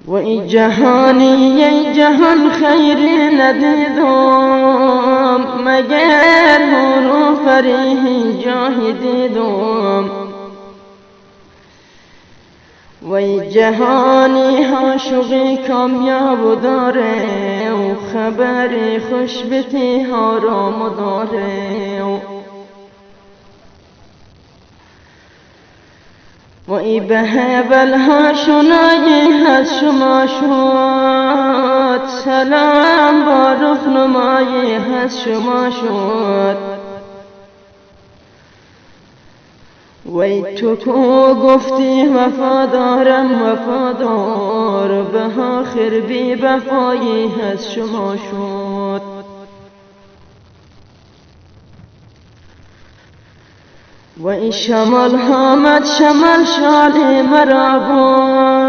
و ای جهانی ای جهان خیری ندیدم، مگر نور و فریح جاهی دیدم. و ای جهانی عاشقی کامیاب داره و خبری خوش بیتی حرام داره. و ای به هبلها شنایی هست شما شد، سلام با رخنمایی هست شما شد. و ای تو کو گفتی وفادارم وفادار، به آخر بی وفایی هست شما شد. و این شمال آمد شمال شال مرا بود،